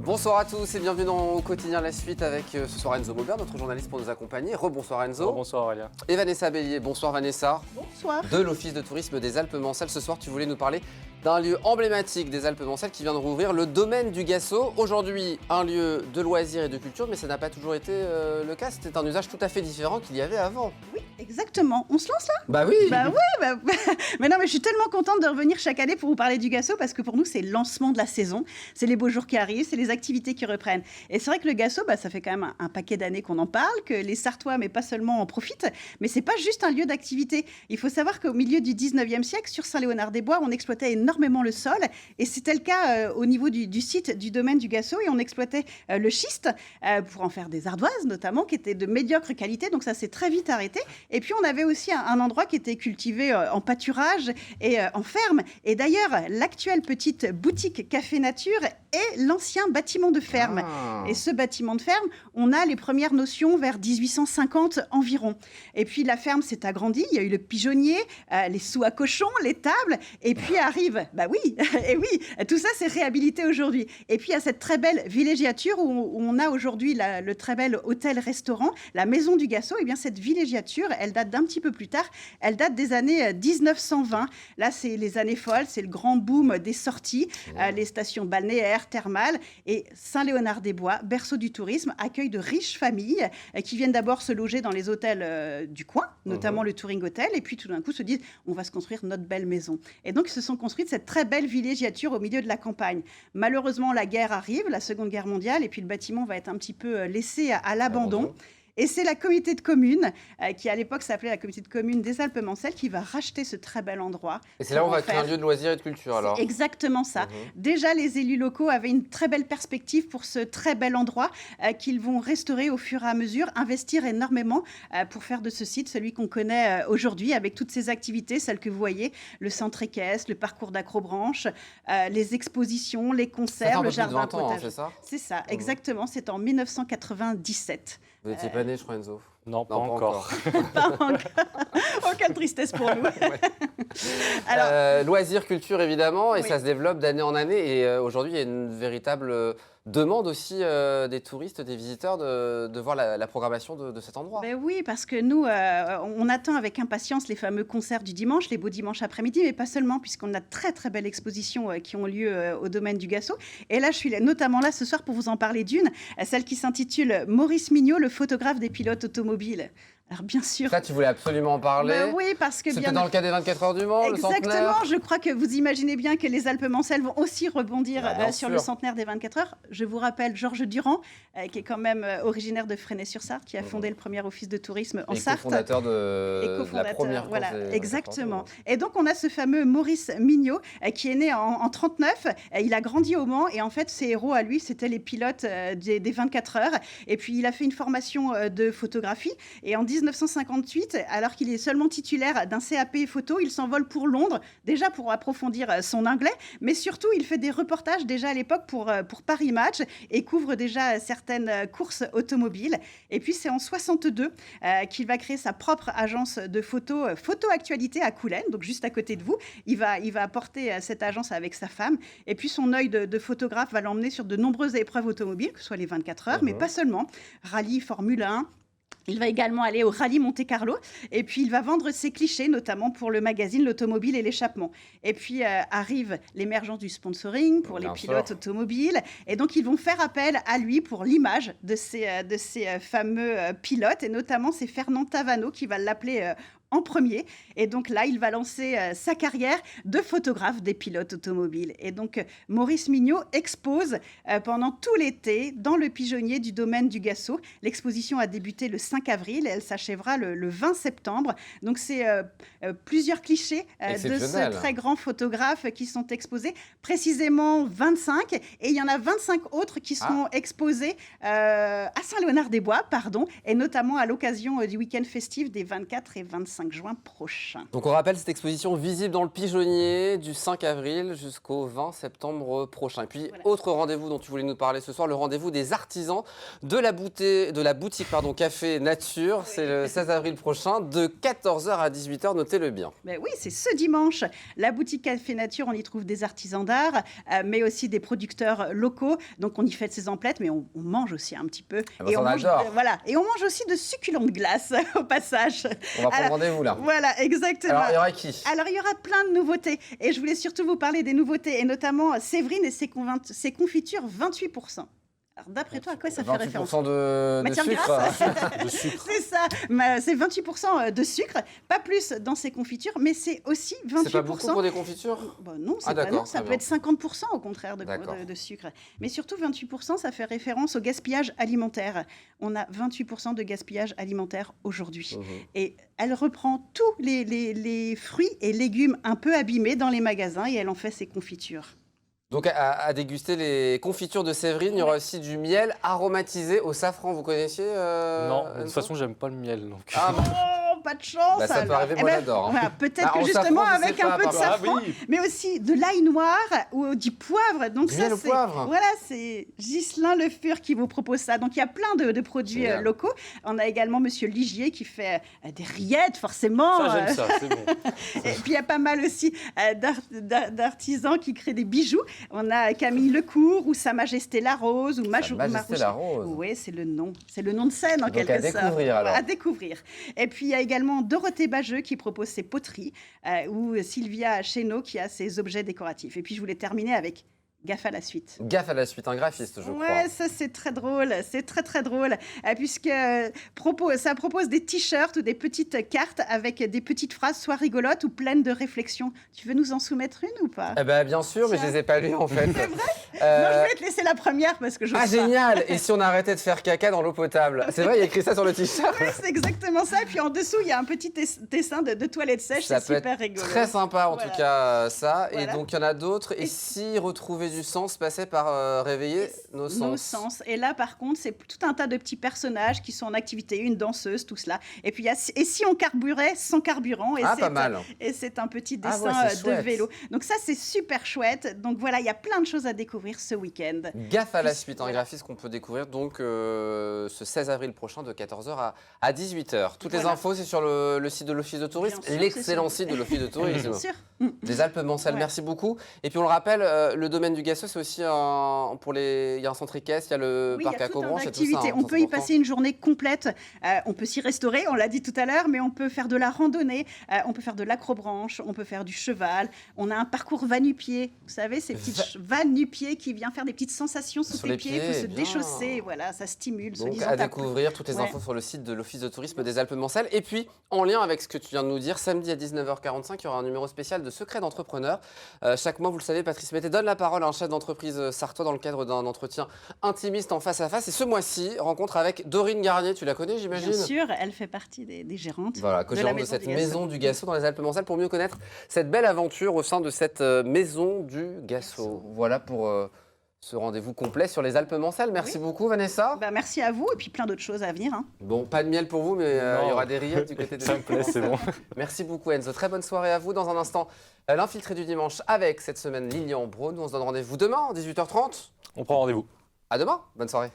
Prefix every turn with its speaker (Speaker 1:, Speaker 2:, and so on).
Speaker 1: Bonsoir à tous et bienvenue dans Au quotidien la suite avec ce soir Enzo Maubert, notre journaliste pour nous accompagner. Rebonsoir Enzo.
Speaker 2: Bonsoir Aurélien.
Speaker 1: Et Vanessa Bélier. Bonsoir Vanessa.
Speaker 3: Bonsoir.
Speaker 1: De l'Office de tourisme des Alpes-Mancelles. Ce soir, tu voulais nous parler d'un lieu emblématique des Alpes-Mancelles qui vient de rouvrir, le domaine du Gassot. Aujourd'hui, un lieu de loisirs et de culture, mais ça n'a pas toujours été le cas. C'était un usage tout à fait différent qu'il y avait avant.
Speaker 3: Oui, exactement. On se lance là ?
Speaker 1: Bah oui.
Speaker 3: Mais non, mais je suis tellement contente de revenir chaque année pour vous parler du Gassot parce que pour nous, c'est le lancement de la saison. C'est les beaux jours qui arrivent, c'est les activités qui reprennent. Et c'est vrai que le Gassot, ça fait quand même un paquet d'années qu'on en parle, que les Sartois, mais pas seulement, en profitent. Mais c'est pas juste un lieu d'activité. Il faut savoir qu'au milieu du 19e siècle, sur Saint-Léonard-des-Bois, on exploitait énormément le sol. Et c'était le cas au niveau du site du domaine du Gassot. Et on exploitait le schiste pour en faire des ardoises, notamment, qui étaient de médiocre qualité. Donc ça s'est très vite arrêté. Et puis on avait aussi un endroit qui était cultivé en pâturage et en ferme. Et d'ailleurs, l'actuelle petite boutique Café Nature est l'ancien bâtiment de ferme. Et ce bâtiment de ferme, on a les premières notions vers 1850 environ. Et puis la ferme s'est agrandie, il y a eu le pigeonnier, les seaux à cochons, les tables, et puis arrive, et oui, tout ça c'est réhabilité aujourd'hui. Et puis il y a cette très belle villégiature où on a aujourd'hui le très bel hôtel-restaurant, la Maison du Gassot. Et bien cette villégiature, elle date d'un petit peu plus tard, elle date des années 1920. Là c'est les années folles, c'est le grand boom des sorties, les stations balnéaires, thermales, et Saint-Léonard-des-Bois, berceau du tourisme, accueille de riches familles qui viennent d'abord se loger dans les hôtels du coin, notamment le Touring Hotel, et puis tout d'un coup se disent on va se construire notre belle maison. Et donc ils se sont construites cette très belle villégiature au milieu de la campagne. Malheureusement, la guerre arrive, la Seconde Guerre mondiale, et puis le bâtiment va être un petit peu laissé à l'abandon. Et c'est la communauté de communes, qui à l'époque s'appelait la communauté de communes des Alpes-Mancelles, qui va racheter ce très bel endroit.
Speaker 1: Et c'est là où on va créer un lieu de loisirs et de culture alors.
Speaker 3: C'est exactement ça. Déjà, les élus locaux avaient une très belle perspective pour ce très bel endroit qu'ils vont restaurer au fur et à mesure, investir énormément pour faire de ce site celui qu'on connaît aujourd'hui, avec toutes ces activités, celles que vous voyez, le centre équestre, le parcours d'acrobranche, les expositions, les concerts, le jardin potager.
Speaker 1: C'est ça ?
Speaker 3: C'est ça, exactement. C'est en 1997.
Speaker 1: Vous n'étiez pas né, je crois, Enzo.
Speaker 2: Non, pas encore.
Speaker 3: Pas encore. Oh, quelle tristesse pour nous. Alors,
Speaker 1: loisirs, culture, évidemment, et
Speaker 3: oui.
Speaker 1: ça se développe d'année en année. Et aujourd'hui, il y a une véritable demande aussi des touristes, des visiteurs de voir la programmation de cet endroit.
Speaker 3: Ben oui, parce que nous, on attend avec impatience les fameux concerts du dimanche, les beaux dimanches après-midi, mais pas seulement, puisqu'on a de très très belles expositions qui ont lieu au domaine du Gassot. Et là, je suis notamment là ce soir pour vous en parler d'une, celle qui s'intitule Maurice Mignot, le photographe des pilotes automobiles. Alors bien sûr.
Speaker 1: Ça, tu voulais absolument en parler.
Speaker 3: Ben oui, parce que
Speaker 1: c'était dans le cas des 24 heures du Mans, le centenaire.
Speaker 3: Exactement, je crois que vous imaginez bien que les Alpes-Mancelles vont aussi rebondir
Speaker 1: bien
Speaker 3: sur
Speaker 1: sûr.
Speaker 3: le centenaire des 24 heures. Je vous rappelle Georges Durand, qui est quand même originaire de Fresnay-sur-Sarthe, qui a fondé le premier office de tourisme en Sarthe.
Speaker 1: Co-fondateur de la première course.
Speaker 3: Voilà, exactement. Et donc on a ce fameux Maurice Mignot, qui est né en 39. Il a grandi au Mans, et en fait ses héros à lui, c'était les pilotes des 24 heures. Et puis il a fait une formation de photographie, et en 1958, alors qu'il est seulement titulaire d'un CAP photo, il s'envole pour Londres, déjà pour approfondir son anglais, mais surtout il fait des reportages déjà à l'époque pour Paris Match, et couvre déjà certaines courses automobiles. Et puis c'est en 62 qu'il va créer sa propre agence de photo Actualité à Coulennes, donc juste à côté de vous. Il va porter cette agence avec sa femme, et puis son œil de photographe va l'emmener sur de nombreuses épreuves automobiles, que ce soit les 24 heures, mais pas seulement. Rallye, Formule 1. Il va également aller au Rallye Monte-Carlo, et puis il va vendre ses clichés, notamment pour le magazine L'Automobile et l'Échappement. Et puis arrive l'émergence du sponsoring pour les pilotes automobiles, et donc ils vont faire appel à lui pour l'image de ces fameux pilotes, et notamment c'est Fernand Tavano qui va l'appeler en premier. Et donc là, il va lancer sa carrière de photographe des pilotes automobiles. Et donc, Maurice Mignot expose pendant tout l'été dans le pigeonnier du domaine du Gassot. L'exposition a débuté le 5 avril et elle s'achèvera le 20 septembre. Donc, c'est plusieurs clichés de ce très grand photographe qui sont exposés. Précisément 25. Et il y en a 25 autres qui seront exposés à Saint-Léonard-des-Bois, et notamment à l'occasion du week-end festif des 24 et 25 5 juin prochain.
Speaker 1: Donc on rappelle cette exposition visible dans le Pigeonnier du 5 avril jusqu'au 20 septembre prochain. Et puis autre rendez-vous dont tu voulais nous parler ce soir, le rendez-vous des artisans de la boutique Café Nature. C'est le 16 avril prochain de 14h à 18h, notez-le bien.
Speaker 3: Ben oui, c'est ce dimanche. La boutique Café Nature, on y trouve des artisans d'art, mais aussi des producteurs locaux. Donc on y fait ses emplettes, mais on mange aussi un petit peu.
Speaker 1: Ah bah, on mange,
Speaker 3: voilà. Et on mange aussi de succulentes glaces au passage.
Speaker 1: On va prendre rendez-vous là.
Speaker 3: Voilà, exactement.
Speaker 1: Alors il y aura qui?
Speaker 3: Alors il y aura plein de nouveautés. Et je voulais surtout vous parler des nouveautés, et notamment Séverine et ses confitures 28%. Alors, d'après toi, à quoi ça fait référence?
Speaker 1: 28% de sucre.
Speaker 3: De sucre. C'est ça. C'est 28% de sucre, pas plus dans ces confitures, mais c'est aussi 28%.
Speaker 1: C'est pas beaucoup pour des confitures?
Speaker 3: Non, c'est pas non. Ça peut être 50% au contraire de sucre. Mais surtout 28%, ça fait référence au gaspillage alimentaire. On a 28% de gaspillage alimentaire aujourd'hui. Et elle reprend tous les fruits et légumes un peu abîmés dans les magasins et elle en fait ses confitures.
Speaker 1: Donc à déguster les confitures de Séverine, il y aura aussi du miel aromatisé au safran. Vous connaissiez
Speaker 2: Non, de toute façon, j'aime pas le miel. Donc...
Speaker 3: Ah, pas de chance.
Speaker 1: Ça peut arriver, moi j'adore.
Speaker 3: Voilà, peut-être que justement avec un peu de safran, mais aussi de l'ail noir ou du poivre. Donc
Speaker 1: ça, c'est
Speaker 3: voilà, c'est Ghislain Le Fur qui vous propose ça. Donc il y a plein de produits locaux. On a également Monsieur Ligier qui fait des rillettes, forcément.
Speaker 2: Ça, j'aime ça, c'est bon.
Speaker 3: Et puis il y a pas mal aussi d'artisans qui créent des bijoux. On a Camille Lecourt ou Sa Majesté la Rose ou
Speaker 1: Sa Majesté la Rose.
Speaker 3: Oui, c'est le nom de scène en quelque sorte.
Speaker 1: À découvrir alors.
Speaker 3: À découvrir. Et puis il y a également Dorothée Bageux qui propose ses poteries ou Sylvia Chénaud qui a ses objets décoratifs. Et puis je voulais terminer avec Gaffe à la suite.
Speaker 1: Gaffe à la suite, un graphiste, je crois.
Speaker 3: Ouais, ça c'est très drôle, c'est très drôle, puisque ça propose des t-shirts ou des petites cartes avec des petites phrases soit rigolotes ou pleines de réflexions. Tu veux nous en soumettre une ou pas?
Speaker 1: Eh ben, bien sûr, mais je les ai pas lues en fait.
Speaker 3: C'est vrai? Non, je vais te laisser la première parce que je...
Speaker 1: Ah génial! Et si on arrêtait de faire caca dans l'eau potable? C'est vrai, il y a écrit ça sur le t-shirt.
Speaker 3: Oui, c'est exactement ça. Et puis en dessous, il y a un petit dessin de toilettes sèches. C'est super rigolo.
Speaker 1: Très sympa en tout cas ça.
Speaker 3: Voilà.
Speaker 1: Et donc il y en a d'autres. Et si retrouver du sens passait par réveiller nos sens.
Speaker 3: Nos sens. Et là, par contre, c'est tout un tas de petits personnages qui sont en activité, une danseuse, tout cela. Et puis, et si on carburait sans carburant? Et
Speaker 1: pas mal.
Speaker 3: Et c'est un petit dessin de vélo. Donc ça, c'est super chouette. Donc voilà, il y a plein de choses à découvrir ce week-end.
Speaker 1: Gaffe à la suite, un graphiste qu'on peut découvrir donc ce 16 avril prochain de 14h à 18h. Toutes les infos, c'est sur le site de l'Office de tourisme, l'excellent site de l'Office de tourisme.
Speaker 3: Bien sûr.
Speaker 1: Des Alpes-Mancelles, merci beaucoup. Et puis on le rappelle, le domaine du Gassot, c'est aussi il y a un centre équestre, il y a le parc à Cobranche.
Speaker 3: On peut y passer une journée complète. On peut s'y restaurer, on l'a dit tout à l'heure, mais on peut faire de la randonnée, on peut faire de l'acrobranche, on peut faire du cheval. On a un parcours va nu-pied. Vous savez, ces petites vannes nu-pied qui vient faire des petites sensations sous tes pieds. Il faut se déchausser, voilà, ça stimule.
Speaker 1: Donc à découvrir toutes les infos sur le site de l'Office de tourisme des Alpes-Mancelles. Et puis, en lien avec ce que tu viens de nous dire, samedi à 19h45, il y aura un numéro spécial de Secret d'entrepreneur. Chaque mois, vous le savez, Patrice Mété donne la parole à un chef d'entreprise sartois dans le cadre d'un entretien intimiste en face à face. Et ce mois-ci, rencontre avec Dorine Garnier. Tu la connais, j'imagine?
Speaker 3: Bien sûr, elle fait partie des gérantes.
Speaker 1: Voilà, co-gérante de cette maison du Gassot dans les Alpes-Mancelles pour mieux connaître cette belle aventure au sein de cette maison du Gassot. Voilà pour ce rendez-vous complet sur les Alpes-Mancelles. Merci beaucoup, Vanessa.
Speaker 3: Merci à vous et puis plein d'autres choses à venir.
Speaker 1: Bon, pas de miel pour vous, mais il y aura des rillettes du côté des Alpes-Mancelles.
Speaker 2: C'est bon.
Speaker 1: Merci beaucoup, Enzo. Très bonne soirée à vous. Dans un instant, l'infiltré du dimanche avec cette semaine Lilian Braun. On se donne rendez-vous demain, 18h30.
Speaker 2: On prend rendez-vous.
Speaker 1: À demain. Bonne soirée.